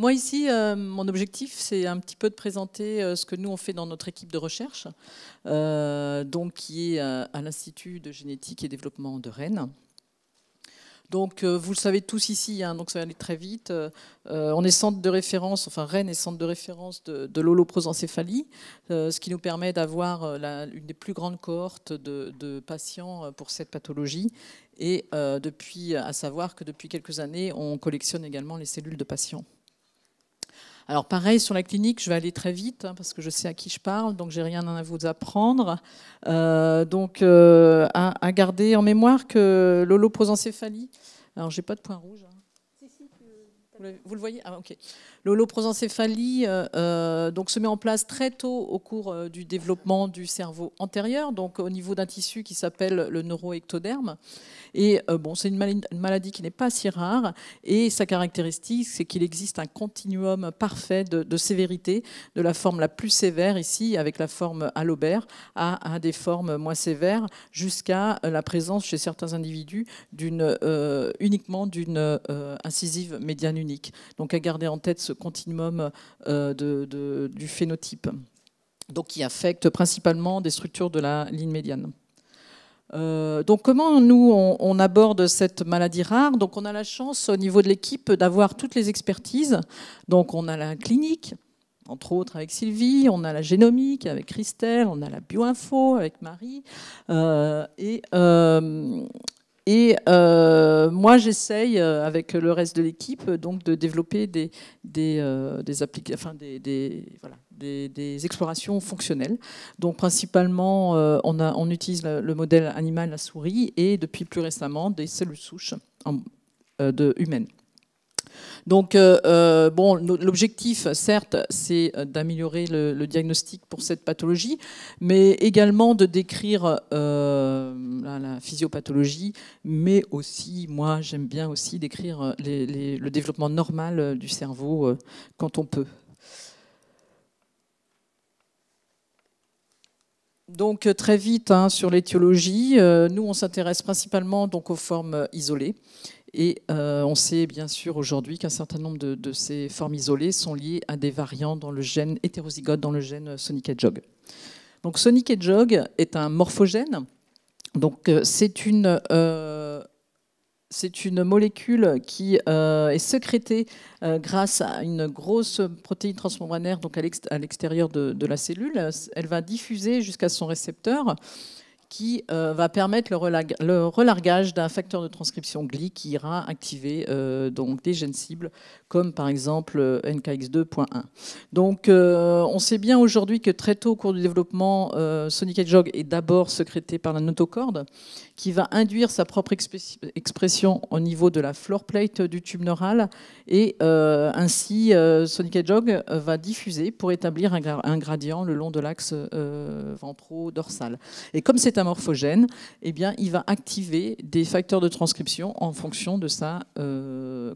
moi ici, mon objectif, c'est un petit peu de présenter ce que nous on fait dans notre équipe de recherche, donc qui est à l'Institut de génétique et développement de Rennes. Donc, vous le savez tous ici, hein, donc ça va aller très vite. On est centre de référence, enfin Rennes est centre de référence de l'holoprosencéphalie, ce qui nous permet d'avoir une des plus grandes cohortes de patients pour cette pathologie. Et à savoir que depuis quelques années, on collectionne également les cellules de patients. Alors pareil, sur la clinique, je vais aller très vite hein, parce que je sais à qui je parle, donc j'ai rien à vous apprendre. À garder en mémoire que l'holoprosencéphalie, alors j'ai pas de point rouge. Hein. Vous le voyez? Ah, ok. L'holoprosencéphalie donc se met en place très tôt au cours du développement du cerveau antérieur, donc au niveau d'un tissu qui s'appelle le neuroectoderme. Et c'est une maladie qui n'est pas si rare. Et sa caractéristique, c'est qu'il existe un continuum parfait de sévérité, de la forme la plus sévère ici, avec la forme allobaire, à des formes moins sévères, jusqu'à la présence chez certains individus uniquement d'une incisive médiane unique. Donc à garder en tête ce continuum du phénotype, donc qui affecte principalement des structures de la ligne médiane. Donc comment nous on aborde cette maladie rare? Donc on a la chance au niveau de l'équipe d'avoir toutes les expertises. Donc on a la clinique, entre autres avec Sylvie, on a la génomique avec Christelle, on a la bioinfo avec Marie, moi, j'essaye, avec le reste de l'équipe, donc de développer des explorations fonctionnelles. Donc, principalement, on utilise le modèle animal, la souris, et depuis plus récemment, des cellules souches humaines. Donc, l'objectif, certes, c'est d'améliorer le diagnostic pour cette pathologie, mais également de décrire la physiopathologie, mais aussi, moi, j'aime bien aussi décrire le développement normal du cerveau quand on peut. Donc, très vite, hein, sur l'étiologie, nous, on s'intéresse principalement donc, aux formes isolées. Et on sait bien sûr aujourd'hui qu'un certain nombre de ces formes isolées sont liées à des variants dans le gène hétérozygote, dans le gène Sonic Hedgehog. Donc Sonic Hedgehog est un morphogène. Donc c'est une molécule qui est sécrétée grâce à une grosse protéine transmembranaire donc à l'extérieur de la cellule. Elle va diffuser jusqu'à son récepteur, qui va permettre le relargage d'un facteur de transcription GLI qui ira activer donc des gènes cibles, comme par exemple NKX2.1. Donc on sait bien aujourd'hui que très tôt au cours du développement, Sonic Hedgehog est d'abord sécrété par la notochorde, qui va induire sa propre expression au niveau de la floor plate du tube neural, et ainsi Sonic Hedgehog va diffuser pour établir un gradient le long de l'axe ventro-dorsal. Et comme c'est un morphogène, eh bien, il va activer des facteurs de transcription en fonction de sa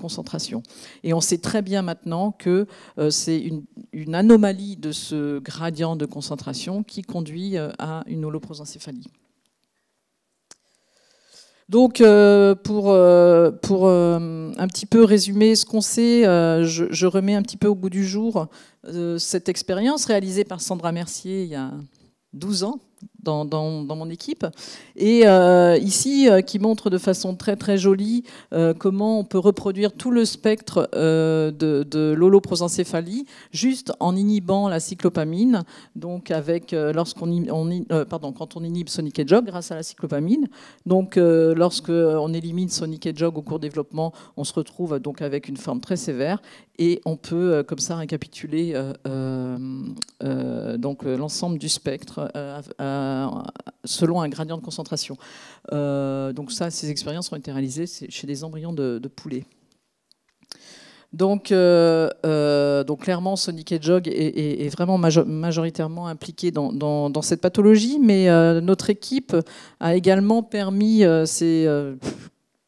concentration. Et on sait très bien maintenant que c'est une anomalie de ce gradient de concentration qui conduit à une holoprosencéphalie. Donc, pour un petit peu résumer ce qu'on sait, je remets un petit peu au goût du jour cette expérience réalisée par Sandra Mercier il y a 12 ans dans mon équipe, et ici qui montre de façon très très jolie comment on peut reproduire tout le spectre de l'holoprosencéphalie juste en inhibant la cyclopamine, donc avec quand on inhibe Sonic Hedgehog grâce à la cyclopamine. Donc lorsque on élimine Sonic Hedgehog au cours du développement, on se retrouve donc avec une forme très sévère, et on peut comme ça récapituler donc l'ensemble du spectre selon un gradient de concentration. Donc ça, ces expériences ont été réalisées chez des embryons de poulets. Donc clairement, Sonic Hedgehog est vraiment majoritairement impliqué dans cette pathologie, mais notre équipe a également permis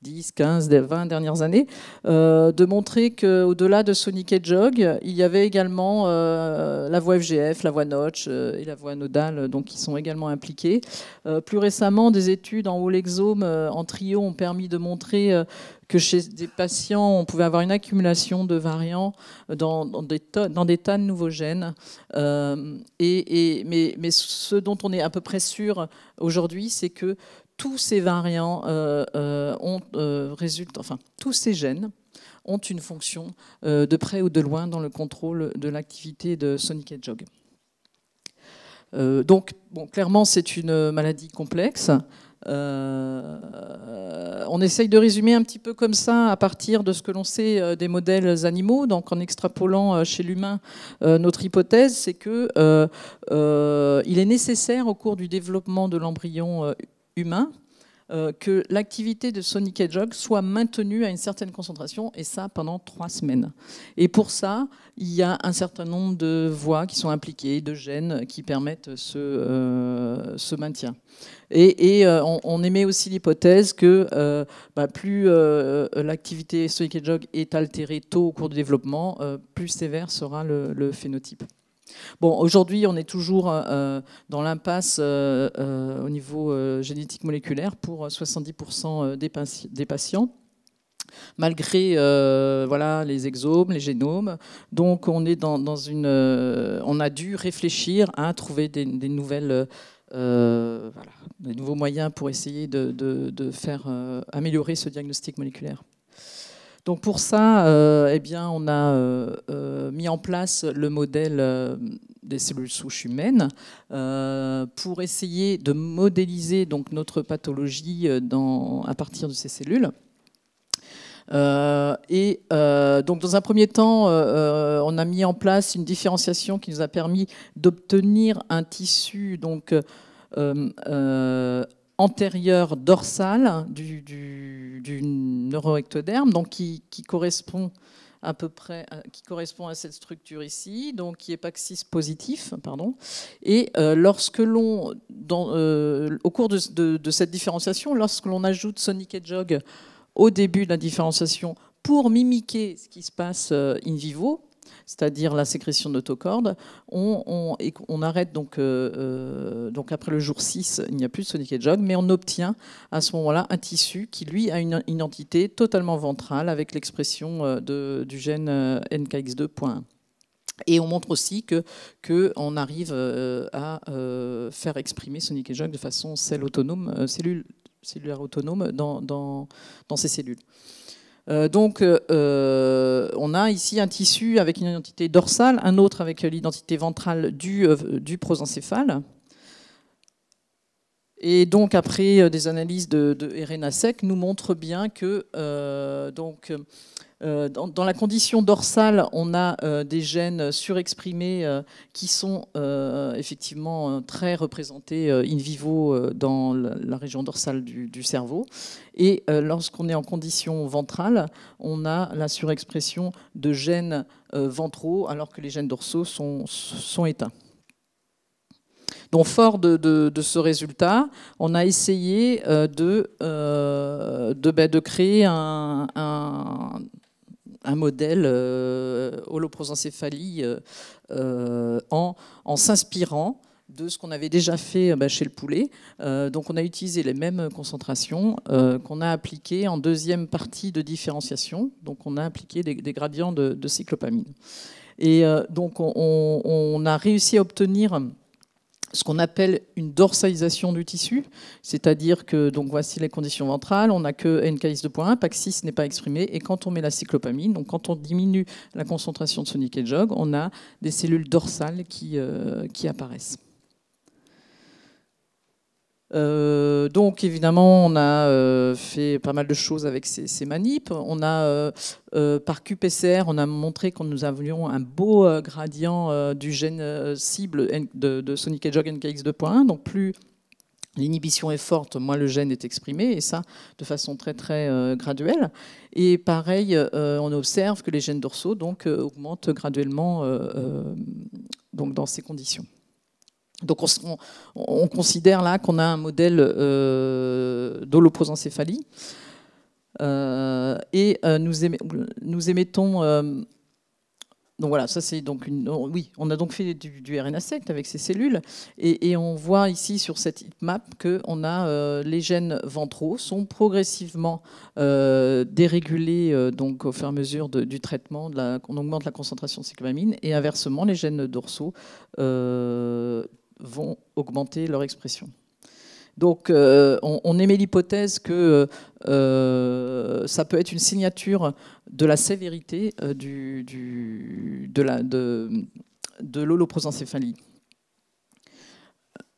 10, 15, 20 dernières années, de montrer qu'au-delà de Sonic Hedgehog, il y avait également la voie FGF, la voie Notch et la voie nodale, donc qui sont également impliquées. Plus récemment, des études en whole exome en trio ont permis de montrer que chez des patients, on pouvait avoir une accumulation de variants dans des tas de nouveaux gènes. Mais ce dont on est à peu près sûr aujourd'hui, c'est que tous ces variants tous ces gènes ont une fonction de près ou de loin dans le contrôle de l'activité de Sonic Hedgehog. Donc, bon, clairement, c'est une maladie complexe. On essaye de résumer un petit peu comme ça à partir de ce que l'on sait des modèles animaux. Donc, en extrapolant chez l'humain, notre hypothèse, c'est que il est nécessaire au cours du développement de l'embryon humain que l'activité de Sonic Hedgehog soit maintenue à une certaine concentration, et ça pendant 3 semaines. Et pour ça, il y a un certain nombre de voies qui sont impliquées, de gènes qui permettent ce maintien. Et on émet aussi l'hypothèse que plus l'activité Sonic Hedgehog est altérée tôt au cours du développement, plus sévère sera le phénotype. Bon, aujourd'hui, on est toujours dans l'impasse au niveau génétique moléculaire pour 70% des patients, malgré voilà, les exomes, les génomes. Donc, on est on a dû réfléchir à trouver des nouvelles... voilà, des nouveaux moyens pour essayer de faire améliorer ce diagnostic moléculaire. Donc pour ça, eh bien, on a mis en place le modèle des cellules souches humaines pour essayer de modéliser donc, notre pathologie à partir de ces cellules. Donc dans un premier temps, on a mis en place une différenciation qui nous a permis d'obtenir un tissu donc, antérieur dorsal du neuroectoderme, donc qui correspond à peu près à cette structure ici, donc qui est PAX6 positif, pardon. Et lorsque l'on, au cours de cette différenciation, lorsque l'on ajoute Sonic Hedgehog au début de la différenciation pour mimiquer ce qui se passe in vivo, c'est-à-dire la sécrétion d'autocordes, on arrête donc après le jour 6, il n'y a plus de Sonic Hedgehog, mais on obtient à ce moment-là un tissu qui, lui, a une identité totalement ventrale avec l'expression du gène NKX2.1. Et on montre aussi qu'on arrive à faire exprimer Sonic Hedgehog de façon cellulaire autonome dans ces cellules. Donc, on a ici un tissu avec une identité dorsale, un autre avec l'identité ventrale du prosencéphale. Et donc, après des analyses de RNA-seq, nous montre bien que dans la condition dorsale, on a des gènes surexprimés qui sont effectivement très représentés in vivo dans la région dorsale du cerveau. Et lorsqu'on est en condition ventrale, on a la surexpression de gènes ventraux alors que les gènes dorsaux sont éteints. Donc, fort de ce résultat, on a essayé de créer un modèle holoprosencéphalie en s'inspirant de ce qu'on avait déjà fait chez le poulet. Donc on a utilisé les mêmes concentrations qu'on a appliquées en deuxième partie de différenciation. Donc on a appliqué des gradients de cyclopamine. Et donc on a réussi à obtenir ce qu'on appelle une dorsalisation du tissu, c'est-à-dire que, donc voici les conditions ventrales, on n'a que NKX2.1, PAX6 n'est pas exprimé, et quand on met la cyclopamine, donc quand on diminue la concentration de Sonic Hedgehog, on a des cellules dorsales qui apparaissent. Donc évidemment, on a fait pas mal de choses avec ces manips. On a, par qPCR, on a montré que nous avions un beau gradient du gène cible de Sonic Hedgehog NKX2.1. Donc plus l'inhibition est forte, moins le gène est exprimé, et ça de façon très très graduelle. Et pareil, on observe que les gènes dorsaux donc, augmentent graduellement donc dans ces conditions. Donc on considère là qu'on a un modèle d'holoprosencéphalie. Nous émettons... donc voilà, ça c'est donc oui, on a donc fait du RNA-seq avec ces cellules et on voit ici sur cette heatmap que les gènes ventraux sont progressivement dérégulés donc au fur et à mesure du traitement, on augmente la concentration de cyclopamine et inversement les gènes dorsaux vont augmenter leur expression. Donc, on émet l'hypothèse que ça peut être une signature de la sévérité de l'holoprosencéphalie.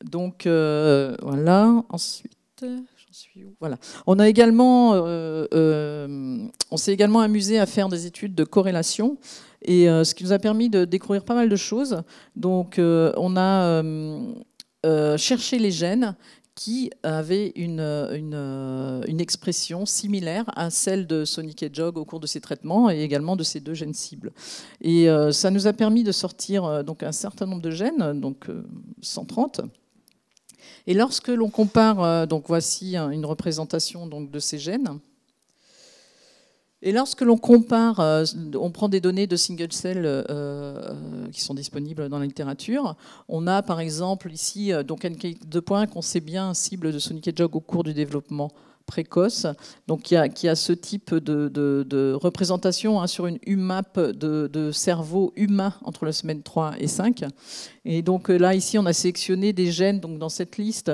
Donc, voilà. Ensuite, j'en suis où ? Voilà. On s'est également amusé à faire des études de corrélation, et ce qui nous a permis de découvrir pas mal de choses. Donc, on a cherché les gènes qui avait une expression similaire à celle de Sonic Hedgehog au cours de ces traitements et également de ces deux gènes cibles. Et ça nous a permis de sortir donc un certain nombre de gènes, donc 130. Et lorsque l'on compare, donc voici une représentation donc de ces gènes. Et lorsque l'on compare, on prend des données de single cell qui sont disponibles dans la littérature. On a par exemple ici donc NK2 points qu'on sait bien cible de Sonic Hedgehog au cours du développement précoce, donc qui a ce type de représentation sur une UMAP de cerveau humain entre la semaine 3 et 5. Et donc là ici on a sélectionné des gènes donc dans cette liste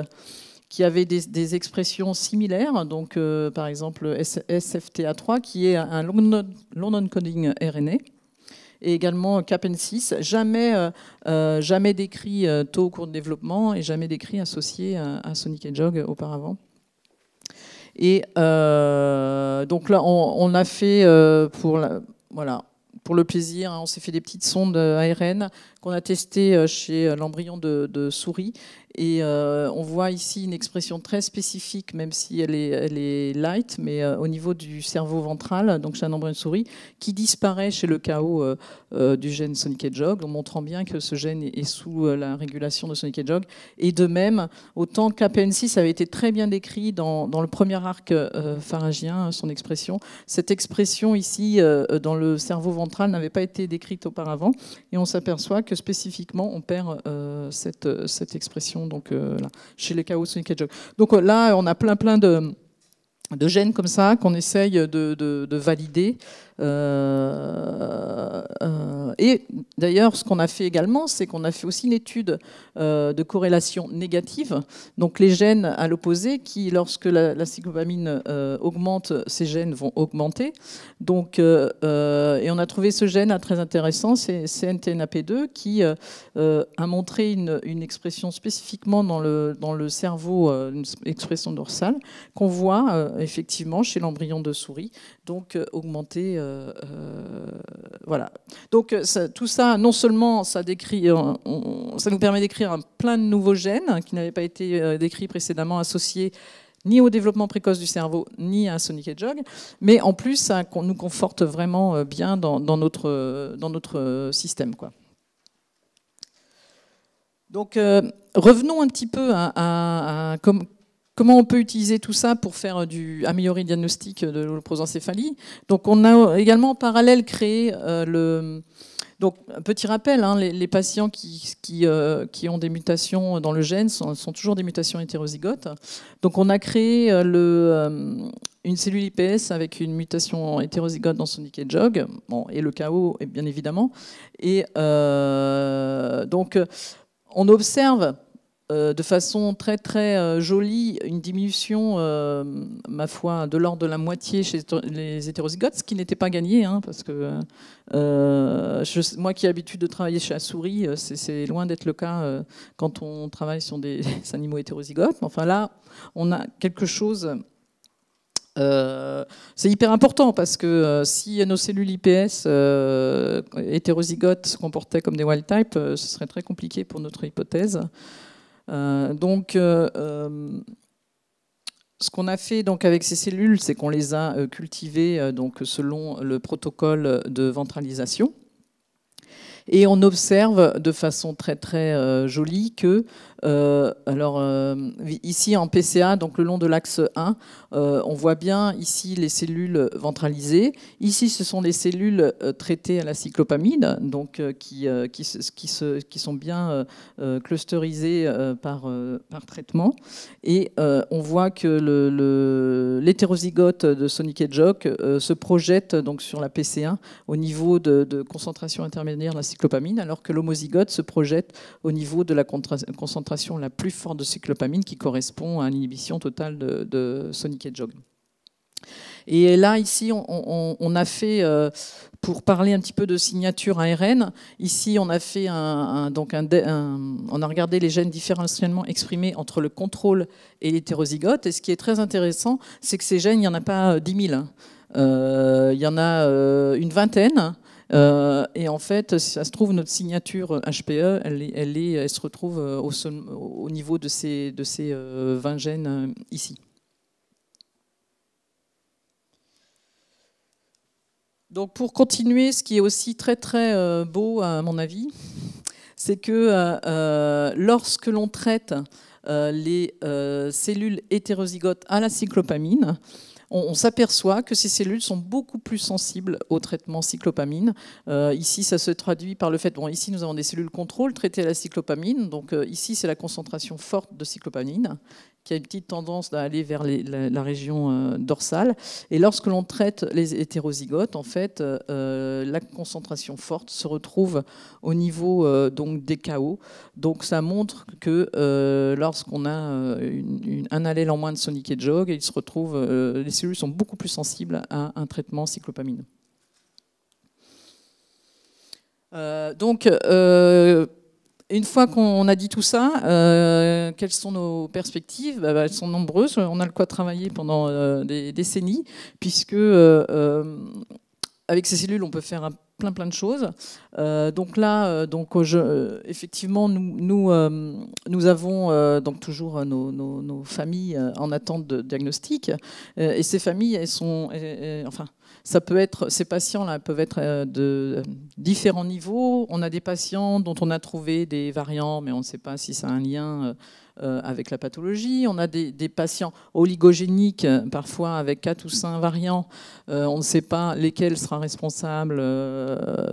qui avaient des expressions similaires, donc par exemple SFTA3, qui est un long non-coding RNA, et également CAPN6, jamais décrit tôt au cours de développement et jamais décrit associé à Sonic Hedgehog auparavant. Et donc là, on a fait pour le plaisir, on s'est fait des petites sondes ARN qu'on a testées chez l'embryon de souris. Et on voit ici une expression très spécifique, même si elle est light, mais au niveau du cerveau ventral, donc chez un embryon de souris, qui disparaît chez le KO du gène Sonic Hedgehog, en montrant bien que ce gène est sous la régulation de Sonic Hedgehog. Et de même, autant KPN6 avait été très bien décrit dans le premier arc pharyngien, son expression, cette expression ici dans le cerveau ventral n'avait pas été décrite auparavant. Et on s'aperçoit que spécifiquement, on perd cette expression donc, là, chez les KO Sonic Hedgehog. Donc là, on a plein de gènes comme ça qu'on essaye de valider. Et d'ailleurs, ce qu'on a fait également, c'est qu'on a fait aussi une étude de corrélation négative. Donc les gènes à l'opposé, qui, lorsque la cyclopamine augmente, ces gènes vont augmenter. Donc, et on a trouvé ce gène très intéressant, c'est CNTNAP2, qui a montré une expression spécifiquement dans le cerveau, une expression dorsale, qu'on voit effectivement chez l'embryon de souris, donc augmenter. Voilà. Donc tout ça, non seulement ça nous permet d'écrire plein de nouveaux gènes qui n'avaient pas été décrits précédemment, associés ni au développement précoce du cerveau, ni à Sonic Hedgehog, mais en plus, ça nous conforte vraiment bien dans notre système, quoi. Donc, revenons un petit peu à comment on peut utiliser tout ça pour améliorer le diagnostic de l'holoprosencéphalie. Donc, on a également en parallèle créé donc, un petit rappel, hein, les patients qui ont des mutations dans le gène sont toujours des mutations hétérozygotes. Donc, on a créé une cellule IPS avec une mutation hétérozygote dans Sonic Hedgehog, bon, et le KO, bien évidemment. Et donc, on observe de façon très jolie une diminution, ma foi, de l'ordre de la moitié chez les hétérozygotes, ce qui n'était pas gagné, hein, parce que moi qui ai l'habitude de travailler chez la souris, c'est loin d'être le cas quand on travaille sur des animaux hétérozygotes. Enfin là, on a quelque chose... c'est hyper important parce que si nos cellules IPS hétérozygotes se comportaient comme des wild type, ce serait très compliqué pour notre hypothèse. Donc, ce qu'on a fait donc avec ces cellules, c'est qu'on les a cultivées donc selon le protocole de ventralisation. Et on observe de façon très très jolie que, ici en PCA, donc le long de l'axe 1, on voit bien ici les cellules ventralisées. Ici, ce sont des cellules traitées à la cyclopamide, donc qui sont bien clusterisées par traitement. Et on voit que l'hétérozygote de Sonic Hedgehog se projette donc sur la PC1 au niveau de concentration intermédiaire de la cyclopamine, alors que l'homozygote se projette au niveau de la concentration la plus forte de cyclopamine qui correspond à l'inhibition totale de Sonic Hedgehog. Et là, ici, on a fait, pour parler un petit peu de signature ARN, ici, on a fait on a regardé les gènes différentiellement exprimés entre le contrôle et l'hétérozygote. Et ce qui est très intéressant, c'est que ces gènes, il n'y en a pas 10 000. Il y en a une vingtaine. Et en fait, ça se trouve, notre signature HPE, elle se retrouve au niveau de ces 20 gènes ici. Donc pour continuer, ce qui est aussi très très beau à mon avis, c'est que lorsque l'on traite les cellules hétérozygotes à la cyclopamine, on s'aperçoit que ces cellules sont beaucoup plus sensibles au traitement cyclopamine. Ici, ça se traduit par le fait, ici nous avons des cellules contrôle traitées à la cyclopamine, donc ici c'est la concentration forte de cyclopamine, qui a une petite tendance à aller vers la région dorsale. Et lorsque l'on traite les hétérozygotes, en fait, la concentration forte se retrouve au niveau donc des KO. Donc ça montre que lorsqu'on a un allèle en moins de Sonic Hedgehog, il se retrouve, les cellules sont beaucoup plus sensibles à un traitement cyclopamine. Une fois qu'on a dit tout ça, quelles sont nos perspectives ? Elles sont nombreuses. On a le quoi travailler pendant des décennies, puisque avec ces cellules, on peut faire plein de choses. Effectivement, nous avons donc toujours nos familles en attente de diagnostic. Et ces familles, elles sont... ces patients-là peuvent être de différents niveaux. On a des patients dont on a trouvé des variants, mais on ne sait pas si ça a un lien avec la pathologie. On a des patients oligogéniques, parfois avec 4 ou 5 variants. On ne sait pas lesquels sera responsable.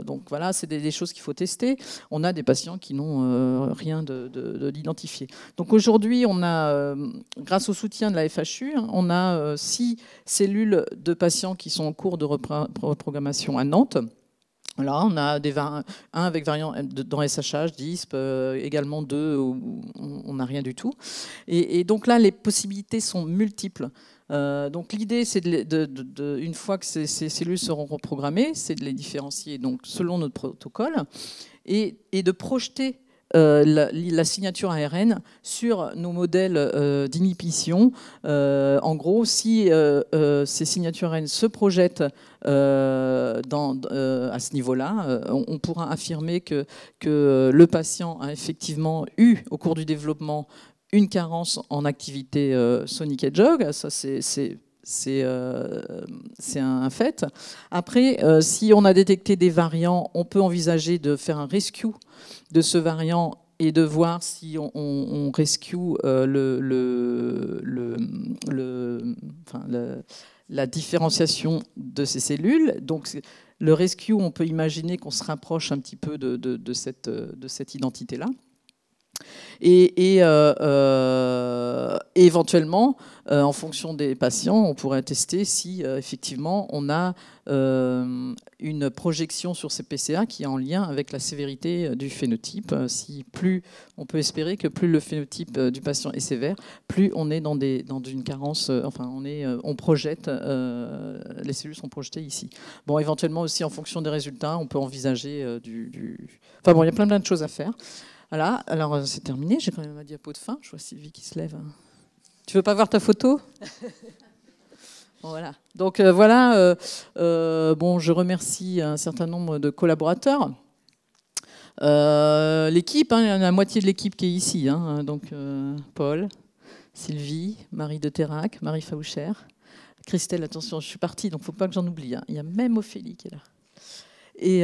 Donc voilà, c'est des choses qu'il faut tester. On a des patients qui n'ont rien d'identifié. Donc aujourd'hui, on a, grâce au soutien de la FHU, on a 6 cellules de patients qui sont en cours de reprogrammation à Nantes. Là, on a un avec variant dans SHH, DISP, également 2 où on n'a rien du tout. Et donc là, les possibilités sont multiples. Donc l'idée, c'est une fois que ces cellules seront reprogrammées, c'est de les différencier donc, selon notre protocole et de projeter la signature ARN sur nos modèles d'inhibition. En gros, si ces signatures ARN se projettent à ce niveau-là, on pourra affirmer que le patient a effectivement eu, au cours du développement, une carence en activité Sonic Hedgehog. Ça, c'est un fait. Après, si on a détecté des variants, on peut envisager de faire un rescue de ce variant et de voir si on rescue la différenciation de ces cellules. Donc, le rescue, on peut imaginer qu'on se rapproche un petit peu de cette identité-là. Et éventuellement, en fonction des patients, on pourrait tester si effectivement on a une projection sur ces PCA qui est en lien avec la sévérité du phénotype. Si plus on peut espérer que plus le phénotype du patient est sévère, plus on est dans une carence. On projette, les cellules sont projetées ici. Bon, éventuellement aussi en fonction des résultats, on peut envisager Enfin bon, il y a plein de choses à faire. Voilà, alors c'est terminé, j'ai quand même ma diapo de fin. Je vois Sylvie qui se lève. Tu veux pas voir ta photo ? Bon, voilà. Donc je remercie un certain nombre de collaborateurs. L'équipe, il y en a la moitié de l'équipe qui est ici. Donc Paul, Sylvie, Marie de Terrac, Marie Faouchère, Christelle, attention, je suis partie, donc il ne faut pas que j'en oublie. Il y a même Ophélie qui est là. Et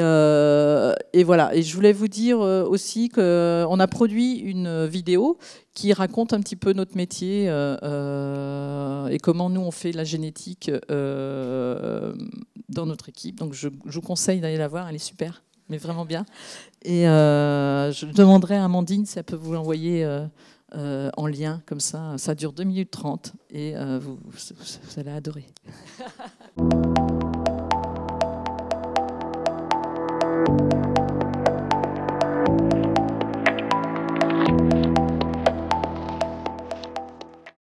voilà. Et je voulais vous dire aussi qu'on a produit une vidéo qui raconte un petit peu notre métier et comment nous on fait la génétique dans notre équipe. Donc je vous conseille d'aller la voir, elle est super, mais vraiment bien. Et je demanderai à Amandine si elle peut vous l'envoyer en lien, comme ça. Ça dure 2 minutes 30 et vous allez adorer.